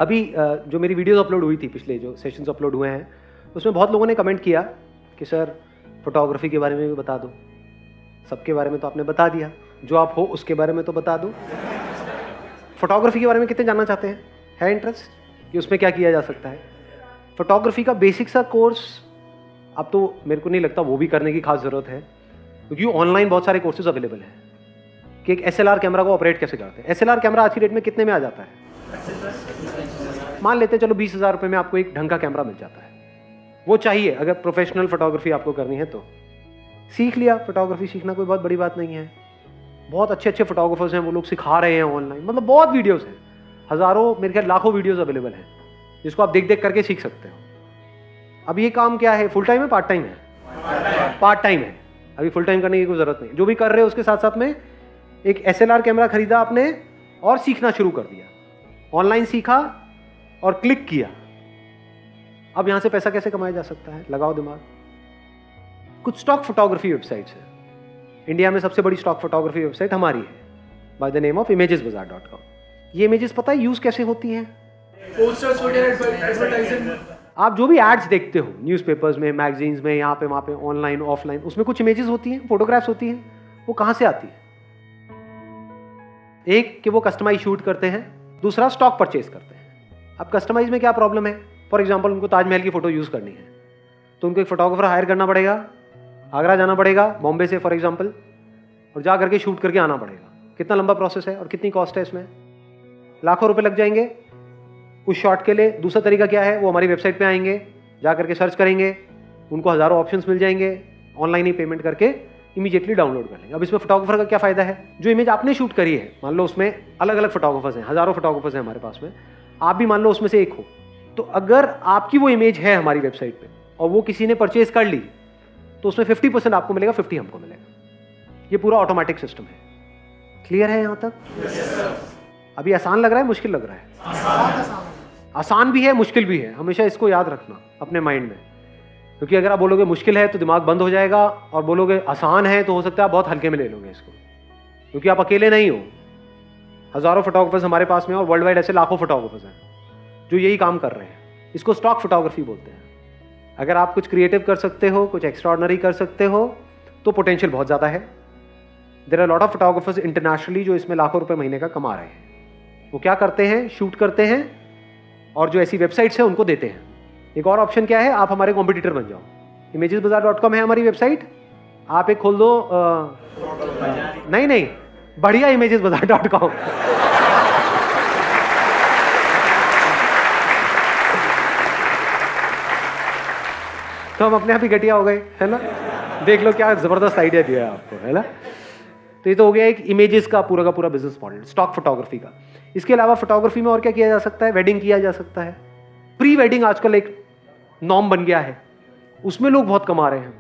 अभी जो मेरी वीडियोस अपलोड हुई थी, पिछले जो सेशंस अपलोड हुए हैं, उसमें बहुत लोगों ने कमेंट किया कि सर फोटोग्राफी के बारे में भी बता दो। सबके बारे में तो आपने बता दिया, जो आप हो उसके बारे में तो बता दो। फोटोग्राफी के बारे में कितने जानना चाहते हैं? है इंटरेस्ट कि उसमें क्या किया जा सकता है? फोटोग्राफी का बेसिक सा कोर्स अब तो मेरे को नहीं लगता वो भी करने की खास ज़रूरत है, क्योंकि ऑनलाइन बहुत सारे कोर्सेज अवेलेबल हैं कि एक SLR कैमरा को ऑपरेट कैसे करते हैं। SLR कैमरा आज की डेट में कितने में आ जाता है? मान लेते हैं चलो 20,000 रुपये में आपको एक ढंग का कैमरा मिल जाता है। वो चाहिए अगर प्रोफेशनल फोटोग्राफी आपको करनी है तो। सीख लिया, फोटोग्राफी सीखना कोई बहुत बड़ी बात नहीं है। बहुत अच्छे अच्छे फोटोग्राफर्स हैं, वो लोग सिखा रहे हैं ऑनलाइन, मतलब बहुत वीडियोस हैं, हज़ारों, मेरे ख्याल लाखों वीडियोस अवेलेबल हैं जिसको आप देख देख करके सीख सकते हो। अब ये काम क्या है, फुल टाइम है पार्ट टाइम है? पार्ट टाइम है। अभी फुल टाइम करने की कोई ज़रूरत नहीं। जो भी कर रहे हो उसके साथ साथ में एक SLR कैमरा खरीदा आपने और सीखना शुरू कर दिया, ऑनलाइन सीखा और क्लिक किया। अब यहां से पैसा कैसे कमाया जा सकता है? लगाओ दिमाग। कुछ स्टॉक फोटोग्राफी वेबसाइट्स है। इंडिया में सबसे बड़ी स्टॉक फोटोग्राफी वेबसाइट हमारी है, by the name of imagesbazaar.com। ये इमेजेस पता है यूज कैसे होती हैं? पोस्टर्स वगैरह, एडवर्टाइजिंग। आप जो भी एड्स देखते हो न्यूज़पेपर्स में, मैगजीन्स में, यहाँ पे वहाँ पे, ऑनलाइन ऑफलाइन, उसमें कुछ इमेजेस होती हैं, फोटोग्राफ्स होती हैं। वो कहाँ से आती है? एक कि वो कस्टमाइज शूट करते हैं, दूसरा स्टॉक परचेज करते हैं। अब कस्टमाइज में क्या प्रॉब्लम है? फॉर एग्जाम्पल उनको ताजमहल की फोटो यूज़ करनी है तो उनको एक फोटोग्राफर हायर करना पड़ेगा, आगरा जाना पड़ेगा बॉम्बे से फॉर एग्जाम्पल, और जा करके शूट करके आना पड़ेगा। कितना लंबा प्रोसेस है और कितनी कॉस्ट है इसमें? लाखों रुपए लग जाएंगे उस शॉट के लिए। दूसरा तरीका क्या है? वो हमारी वेबसाइट पे आएंगे, जा करके सर्च करेंगे, उनको हज़ारों ऑप्शंस मिल जाएंगे, ऑनलाइन ही पेमेंट करके इमीडिएटली डाउनलोड कर लेंगे। अब इसमें फोटोग्राफर का क्या फ़ायदा है? जो इमेज आपने शूट करी है, मान लो उसमें अलग अलग फोटोग्राफर्स हैं, हज़ारों फोटोग्राफर्स हैं हमारे पास में, आप भी मान लो उसमें से एक हो, तो अगर आपकी वो इमेज है हमारी वेबसाइट पे और वो किसी ने परचेज कर ली तो उसमें 50% आपको मिलेगा, 50 हमको मिलेगा। ये पूरा ऑटोमेटिक सिस्टम है। क्लियर है यहाँ तक? अभी आसान लग रहा है, मुश्किल लग रहा है? आसान भी है, मुश्किल भी है। हमेशा इसको याद रखना अपने माइंड में, क्योंकि अगर आप बोलोगे मुश्किल है तो दिमाग बंद हो जाएगा, और बोलोगे आसान है तो हो सकता है आप बहुत हल्के में ले लोगे इसको, क्योंकि आप अकेले नहीं हो। हज़ारों फोटोग्राफर्स हमारे पास में और वर्ल्ड वाइड ऐसे लाखों फोटोग्राफर्स हैं जो यही काम कर रहे हैं। इसको स्टॉक फोटोग्राफी बोलते हैं। अगर आप कुछ क्रिएटिव कर सकते हो, कुछ एक्स्ट्राऑर्डिनरी कर सकते हो तो पोटेंशियल बहुत ज़्यादा है। There are lot of photographers internationally जो इसमें लाखों रुपए महीने का कमा रहे हैं। वो क्या करते हैं? शूट करते हैं और जो ऐसी वेबसाइट्स हैं उनको देते हैं। एक और ऑप्शन क्या है? आप हमारे कॉम्पिटिटर बन जाओ। imagesbazaar.com है हमारी वेबसाइट, आप एक खोल दो। नहीं, बढ़िया imagesbazaar.com। तो हम अपने आप ही घटिया हो गए, है ना? देख लो क्या जबरदस्त आइडिया दिया है आपको, है ना? तो ये तो हो गया एक इमेजेस का पूरा बिजनेस मॉडल, स्टॉक फोटोग्राफी का। इसके अलावा फोटोग्राफी में और क्या किया जा सकता है? वेडिंग किया जा सकता है। प्री वेडिंग आजकल एक नॉर्म बन गया है, उसमें लोग बहुत कमा रहे हैं।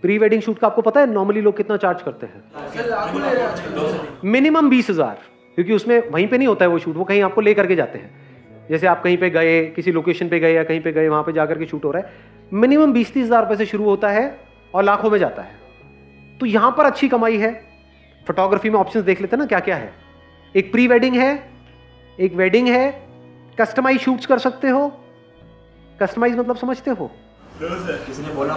प्री वेडिंग शूट का आपको पता है नॉर्मली लोग कितना चार्ज करते हैं? मिनिमम 20,000, क्योंकि उसमें वहीं पे नहीं होता है वो शूट, वो कहीं आपको ले करके जाते हैं। जैसे आप कहीं पे गए, किसी लोकेशन पे गए या कहीं पे गए, वहां पे जाकर के शूट हो रहा है। मिनिमम 20-30 हज़ार रुपए से शुरू होता है और लाखों में जाता है। तो यहां पर अच्छी कमाई है। फोटोग्राफी में ऑप्शंस देख लेते हैं ना क्या क्या है। एक प्री वेडिंग है, एक वेडिंग है, कस्टमाइज शूट्स कर सकते हो। कस्टमाइज मतलब समझते हो? किसी ने बोला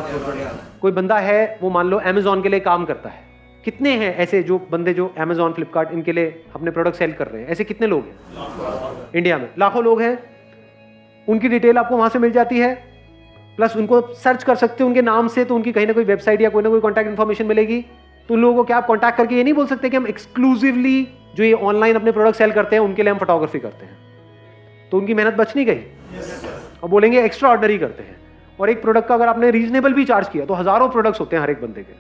कोई बंदा है, वो मान लो अमेजॉन के लिए काम करता है। कितने हैं ऐसे जो बंदे जो अमेजॉन, फ्लिपकार्ट, इनके लिए अपने प्रोडक्ट सेल कर रहे हैं? ऐसे कितने लोग हैं इंडिया में? लाखों लोग हैं। उनकी डिटेल आपको वहां से मिल जाती है, प्लस उनको सर्च कर सकते हो उनके नाम से, तो उनकी कहीं ना कोई वेबसाइट या कोई ना कोई कॉन्टैक्ट इन्फॉर्मेशन मिलेगी। तो उन लोगों को क्या आप कॉन्टैक्ट करके ये नहीं बोल सकते कि हम एक्सक्लूसिवली जो ये ऑनलाइन अपने प्रोडक्ट सेल करते हैं उनके लिए हम फोटोग्राफी करते हैं? तो उनकी मेहनत बच नहीं गई। और बोलेंगे एक्स्ट्रा ऑर्डिनरी करते हैं। और एक प्रोडक्ट का अगर आपने रीजनेबल भी चार्ज किया तो हज़ारों प्रोडक्ट्स होते हैं हर एक बंदे के,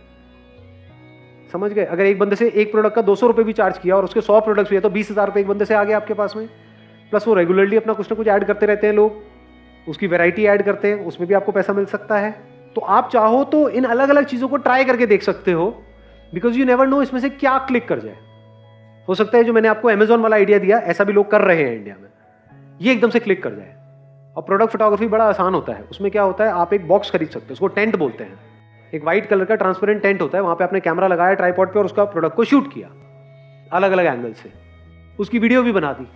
समझ गए? अगर एक बंदे से एक प्रोडक्ट का 200 रुपये भी चार्ज किया और उसके 100 प्रोडक्ट्स भी है तो 20,000 रुपये एक बंदे से आ गए आपके पास में। प्लस वो रेगुलरली अपना कुछ ना कुछ ऐड करते रहते हैं लोग, उसकी वैरायटी ऐड करते हैं, उसमें भी आपको पैसा मिल सकता है। तो आप चाहो तो इन अलग अलग चीज़ों को ट्राई करके देख सकते हो, बिकॉज यू नेवर नो इसमें से क्या क्लिक कर जाए। हो सकता है जो मैंने आपको अमेजॉन वाला आइडिया दिया, ऐसा भी लोग कर रहे हैं इंडिया में, ये एकदम से क्लिक कर जाए। और प्रोडक्ट फोटोग्राफी बड़ा आसान होता है। उसमें क्या होता है, आप एक बॉक्स खरीद सकते हो, उसको टेंट बोलते हैं। एक व्हाइट कलर का ट्रांसपेरेंट टेंट होता है, वहां पे आपने कैमरा लगाया ट्राइपॉड पे और उसका प्रोडक्ट को शूट किया अलग अलग एंगल से, उसकी वीडियो भी बना दी,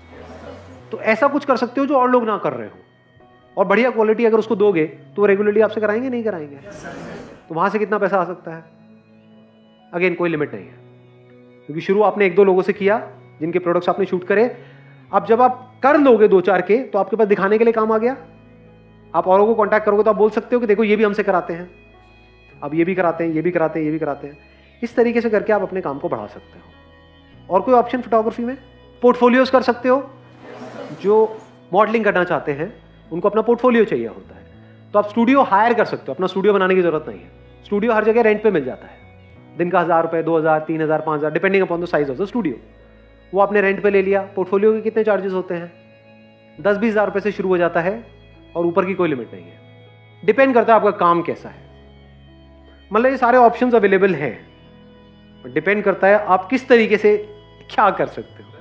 तो ऐसा कुछ कर सकते हो जो और लोग ना कर रहे हो, और बढ़िया क्वालिटी अगर उसको दोगे तो वो रेगुलरली आपसे कराएंगे नहीं कराएंगे? तो वहां से कितना पैसा आ सकता है? अगेन कोई लिमिट नहीं है, क्योंकि शुरू आपने 1-2 लोगों से किया जिनके प्रोडक्ट्स आपने शूट करे। अब जब आप कर लोगे 2-4 के, तो आपके पास दिखाने के लिए काम आ गया। आप औरों को कांटेक्ट करोगे तो आप बोल सकते हो कि देखो ये भी हमसे कराते हैं, अब ये भी कराते हैं, ये भी कराते हैं, ये भी कराते हैं। इस तरीके से करके आप अपने काम को बढ़ा सकते हो। और कोई ऑप्शन फोटोग्राफी में? पोर्टफोलियोज कर सकते हो। जो मॉडलिंग करना चाहते हैं उनको अपना पोर्टफोलियो चाहिए होता है, तो आप स्टूडियो हायर कर सकते हो। अपना स्टूडियो बनाने की जरूरत नहीं है। स्टूडियो हर जगह रेंट पे मिल जाता है, दिन का 1000 रुपये, 2000, 3000, 5000, depending upon the size of the studio. वो आपने रेंट पे ले लिया। पोर्टफोलियो के कितने चार्जेस होते हैं? 10-20 हज़ार रुपये से शुरू हो जाता है और ऊपर की कोई लिमिट नहीं है। डिपेंड करता है आपका काम कैसा है। मतलब ये सारे ऑप्शंस अवेलेबल हैं, डिपेंड करता है आप किस तरीके से क्या कर सकते हो।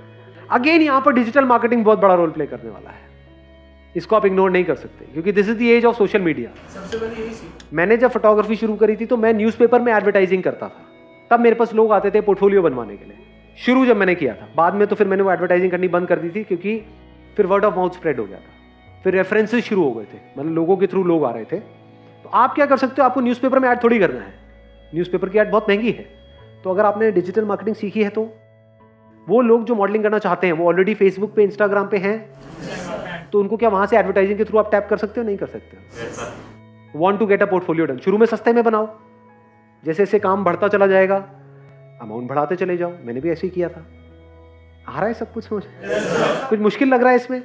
अगेन यहाँ पर डिजिटल मार्केटिंग बहुत बड़ा रोल प्ले करने वाला है, इसको आप इग्नोर नहीं कर सकते, क्योंकि this is the age of social media. सबसे पहले यही सी मैंने जब फोटोग्राफी शुरू करी थी तो मैं न्यूज़पेपर में एडवर्टाइजिंग करता था। तब मेरे पास लोग आते थे पोर्टफोलियो बनवाने के लिए, शुरू जब मैंने किया था। बाद में तो फिर मैंने वो एडवर्टाइजिंग करनी बंद कर दी थी, क्योंकि फिर वर्ड ऑफ माउथ स्प्रेड हो गया था, फिर रेफरेंसेस शुरू हो गए थे, मतलब लोगों के थ्रू लोग आ रहे थे। तो आप क्या कर सकते हो, आपको न्यूज़पेपर में ऐड थोड़ी करना है, न्यूज़पेपर की ऐड बहुत महंगी है। तो अगर आपने डिजिटल मार्केटिंग सीखी है तो वो लोग जो मॉडलिंग करना चाहते हैं वो ऑलरेडी फेसबुक पे, इंस्टाग्राम पे हैं, तो उनको क्या वहां से एडवर्टाइजिंग के थ्रू आप टैप कर सकते हो? नहीं कर सकते। Want to get a portfolio done, शुरू में सस्ते में बनाओ, जैसे जैसे काम बढ़ता चला जाएगा अमाउंट बढ़ाते चले जाओ। मैंने भी ऐसे ही किया था। आ रहा है सब कुछ समझ? कुछ मुश्किल लग रहा है इसमें?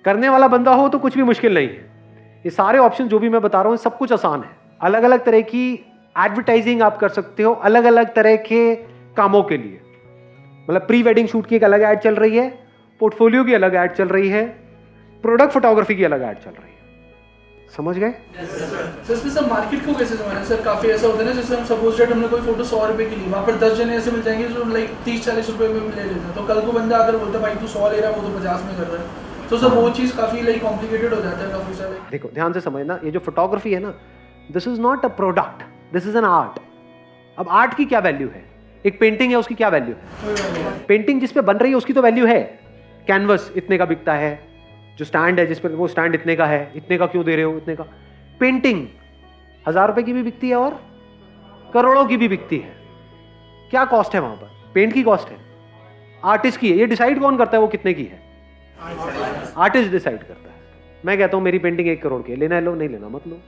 करने वाला बंदा हो तो कुछ भी मुश्किल नहीं है। ये सारे ऑप्शन जो भी मैं बता रहा हूँ सब कुछ आसान है। अलग अलग तरह की एडवर्टाइजिंग आप कर सकते हो अलग अलग तरह के कामों के लिए। मतलब प्री वेडिंग शूट की एक अलग ऐड चल रही है, पोर्टफोलियो की अलग ऐड चल रही है, प्रोडक्ट फोटोग्राफी की अलग ऐड चल रही है। समझ गए? सर इसमें सब मार्केट को कैसे समझना? सर काफी ऐसा होता है ना, जैसे हम सपोज दैट हमने कोई फोटो 100 रुपए की ली, वहाँ पर 10 जने ऐसे मिल जाएंगे जो लाइक 30-40 रुपए में ले लेते हैं। तो कल को बंदा अगर बोलता है भाई तू 100 ले रहा है, वो तो 50 में कर रहा है, तो सर वो चीज काफी लाइक कॉम्प्लिकेटेड हो जाता है काफी सारे। देखो ध्यान से समझना, ये जो फोटोग्राफी है ना, this is not a product, this is an art. अब आर्ट की क्या वैल्यू है? एक पेंटिंग है, उसकी क्या वैल्यू है? पेंटिंग जिस पे बन रही है उसकी तो वैल्यू है। कैनवस इतने का बिकता है, जो स्टैंड है जिस पे, वो स्टैंड इतने का है, इतने का क्यों दे रहे हो, इतने का। पेंटिंग 1000 रुपए की भी बिकती है और करोड़ों की भी बिकती है। क्या कॉस्ट है वहां पर? पेंट की कॉस्ट है, आर्टिस्ट की है। ये डिसाइड कौन करता है वो कितने की है? आर्टिस्ट डिसाइड करता है। मैं कहता हूं मेरी पेंटिंग 1 करोड़ की है, लेना है लो, नहीं लेना मत लो।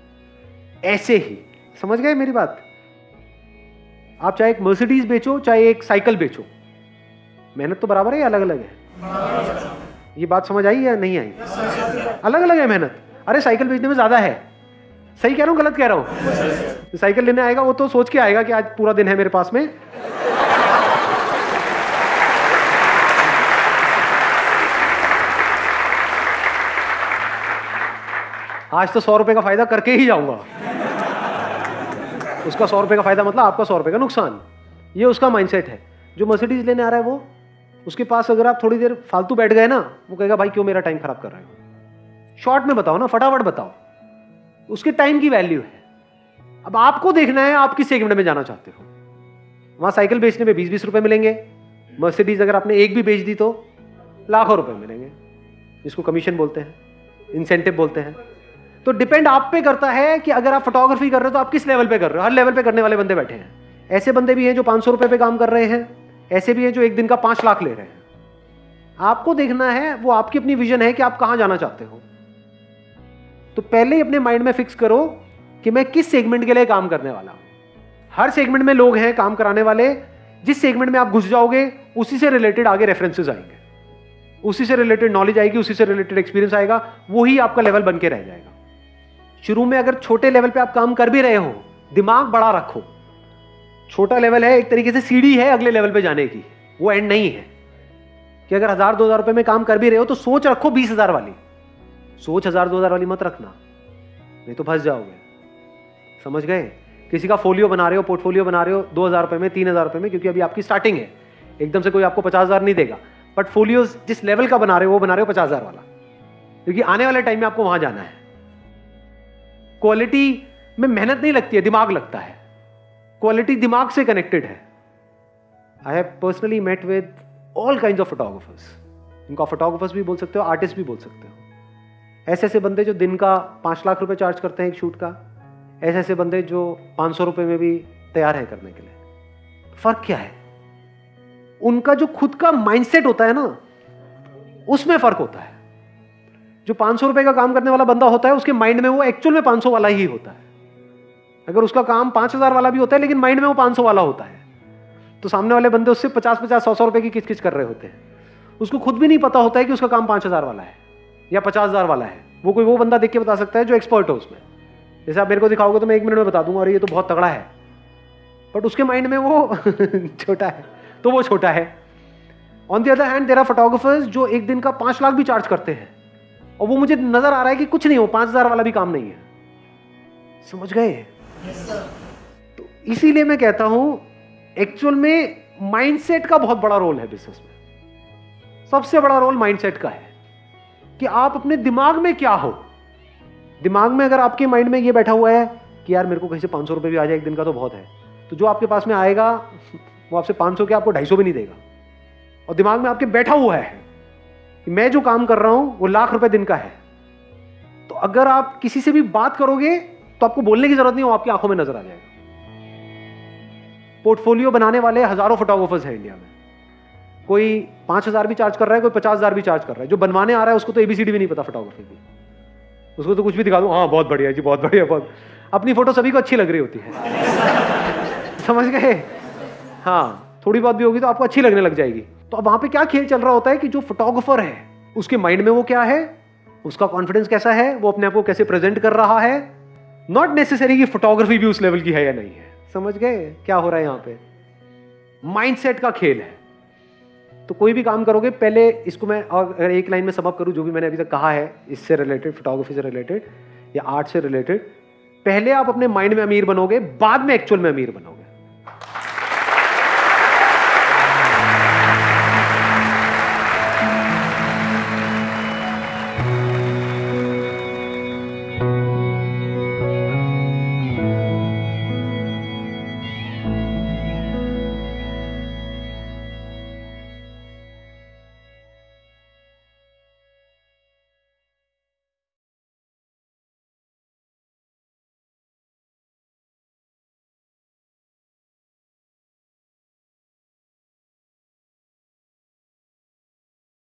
ऐसे ही समझ गए मेरी बात? आप चाहे एक मर्सिडीज बेचो चाहे एक साइकिल बेचो, मेहनत तो बराबर है या अलग अलग है? ये बात समझ आई या नहीं आई? अलग अलग है मेहनत। अरे साइकिल बेचने में ज्यादा है। सही कह रहा हूं गलत कह रहा हूं? साइकिल लेने आएगा वो तो सोच के आएगा कि आज पूरा दिन है मेरे पास में, आज तो 100 रुपए का फायदा करके ही जाऊंगा। उसका 100 रुपए का फायदा मतलब आपका 100 रुपए का नुकसान। ये उसका माइंडसेट है। जो मर्सिडीज लेने आ रहा है वो, उसके पास अगर आप थोड़ी देर फालतू बैठ गए ना, वो कहेगा भाई क्यों मेरा टाइम खराब कर रहे हो। शॉर्ट में बताओ ना, फटाफट बताओ। उसके टाइम की वैल्यू है। अब आपको देखना है आप किस सेगमेंट में जाना चाहते हो। वहां साइकिल बेचने में 20-20 रुपए मिलेंगे, मर्सिडीज अगर आपने एक भी बेच दी तो लाखों रुपए मिलेंगे, जिसको कमीशन बोलते हैं, इंसेंटिव बोलते हैं। तो डिपेंड आप पे करता है कि अगर आप फोटोग्राफी कर रहे हो तो आप किस लेवल पे कर रहे हो। हर लेवल पे करने वाले बंदे बैठे हैं। ऐसे बंदे भी हैं जो 500 रुपए पे काम कर रहे हैं, ऐसे भी हैं जो एक दिन का 5 लाख ले रहे हैं। आपको देखना है, वो आपकी अपनी विजन है कि आप कहां जाना चाहते हो। तो पहले ही अपने माइंड में फिक्स करो कि मैं किस सेगमेंट के लिए काम करने वाला हूं। हर सेगमेंट में लोग हैं काम कराने वाले। जिस सेगमेंट में आप घुस जाओगे उसी से रिलेटेड आगे रेफरेंसेस आएंगे, उसी से रिलेटेड नॉलेज आएगी, उसी से रिलेटेड एक्सपीरियंस आएगा, वही आपका लेवल बन के रह जाएगा। शुरू में अगर छोटे लेवल पे आप काम कर भी रहे हो, दिमाग बड़ा रखो। छोटा लेवल है, एक तरीके से सीढ़ी है अगले लेवल पे जाने की, वो एंड नहीं है। कि अगर 1000-2000 रुपए में काम कर भी रहे हो तो सोच रखो 20,000 वाली। सोच 1000-2000 वाली मत रखना, नहीं तो फंस जाओगे। समझ गए? किसी का फोलियो बना रहे हो, पोर्टफोलियो बना रहे हो 2000 रुपए में, 3000 रुपए में, क्योंकि अभी आपकी स्टार्टिंग है। एकदम से कोई आपको 50,000 नहीं देगा। बट फोलियो जिस लेवल का बना रहे हो वो बना रहे हो 50,000 वाला, क्योंकि आने वाले टाइम में आपको वहां जाना है। क्वालिटी में मेहनत नहीं लगती है, दिमाग लगता है। क्वालिटी दिमाग से कनेक्टेड है। I have personally met with all kinds of photographers इनको फोटोग्राफर्स भी बोल सकते हो, आर्टिस्ट भी बोल सकते हो। ऐसे ऐसे बंदे जो दिन का 5 लाख रुपए चार्ज करते हैं एक शूट का, ऐसे ऐसे बंदे जो 500 रुपए में भी तैयार है करने के लिए। फर्क क्या है? उनका जो खुद का माइंडसेट होता है ना, उसमें फर्क होता है। जो 500 रुपए का काम करने वाला बंदा होता है, उसके माइंड में वो एक्चुअल में 500 वाला ही होता है। अगर उसका काम 5000 वाला भी होता है, लेकिन माइंड में वो 500 वाला होता है, तो सामने वाले बंदे उससे 50-50, 100-100 रुपए की किच-किच कर रहे होते हैं। उसको खुद भी नहीं पता होता है कि उसका काम 5000 वाला है या 50000 वाला है। वो बंदा देख के बता सकता है जो एक्सपर्ट हो उसमें। जैसे आप मेरे को दिखाओगे तो मैं 1 मिनट में बता दूंगा, अरे ये तो बहुत तगड़ा है, बट उसके माइंड में वो छोटा है, तो वो छोटा है। On the other hand there are photographers जो एक दिन का 5 लाख भी चार्ज करते हैं, और वो मुझे नजर आ रहा है कि कुछ नहीं हो, 5000 वाला भी काम नहीं है। समझ गए? तो इसीलिए मैं कहता हूं एक्चुअल में माइंडसेट का बहुत बड़ा रोल है बिजनेस में। सबसे बड़ा रोल माइंडसेट का है कि आप अपने दिमाग में क्या हो। दिमाग में अगर आपके माइंड में ये बैठा हुआ है कि यार मेरे को कहीं से 500 रुपए भी आ जाए एक दिन का तो बहुत है, तो जो आपके पास में आएगा वो आपसे 500 के आपको 250 भी नहीं देगा। और दिमाग में आपके बैठा हुआ है कि मैं जो काम कर रहा हूं वो लाख रुपए दिन का है, तो अगर आप किसी से भी बात करोगे तो आपको बोलने की जरूरत नहीं, वो आपकी आंखों में नजर आ जाएगा। पोर्टफोलियो बनाने वाले हजारों फोटोग्राफर्स हैं इंडिया में। कोई 5000 भी चार्ज कर रहा है, कोई 50000 भी चार्ज कर रहा है। जो बनवाने आ रहा है उसको तो एबीसीडी भी नहीं पता फोटोग्राफी की, उसको तो कुछ भी दिखा दूं, हाँ बहुत बढ़िया जी, बहुत बढ़िया, बहुत। अपनी फोटो सभी को अच्छी लग रही होती है। समझ गए? हाँ, थोड़ी बहुत भी होगी तो आपको अच्छी लगने लग जाएगी। तो अब वहां पे क्या खेल चल रहा होता है कि जो फोटोग्राफर है उसके माइंड में वो क्या है, उसका कॉन्फिडेंस कैसा है, वो अपने आप को कैसे प्रेजेंट कर रहा है। नॉट नेसेसरी कि फोटोग्राफी भी उस लेवल की है या नहीं है। समझ गए क्या हो रहा है? यहां पे माइंडसेट का खेल है। तो कोई भी काम करोगे, पहले इसको मैं अगर एक लाइन में समअप करूं जो भी मैंने अभी तक कहा है इससे रिलेटेड, फोटोग्राफी से रिलेटेड या आर्ट से रिलेटेड, पहले आप अपने माइंड में अमीर बनोगे, बाद में एक्चुअल में अमीर बनोगे।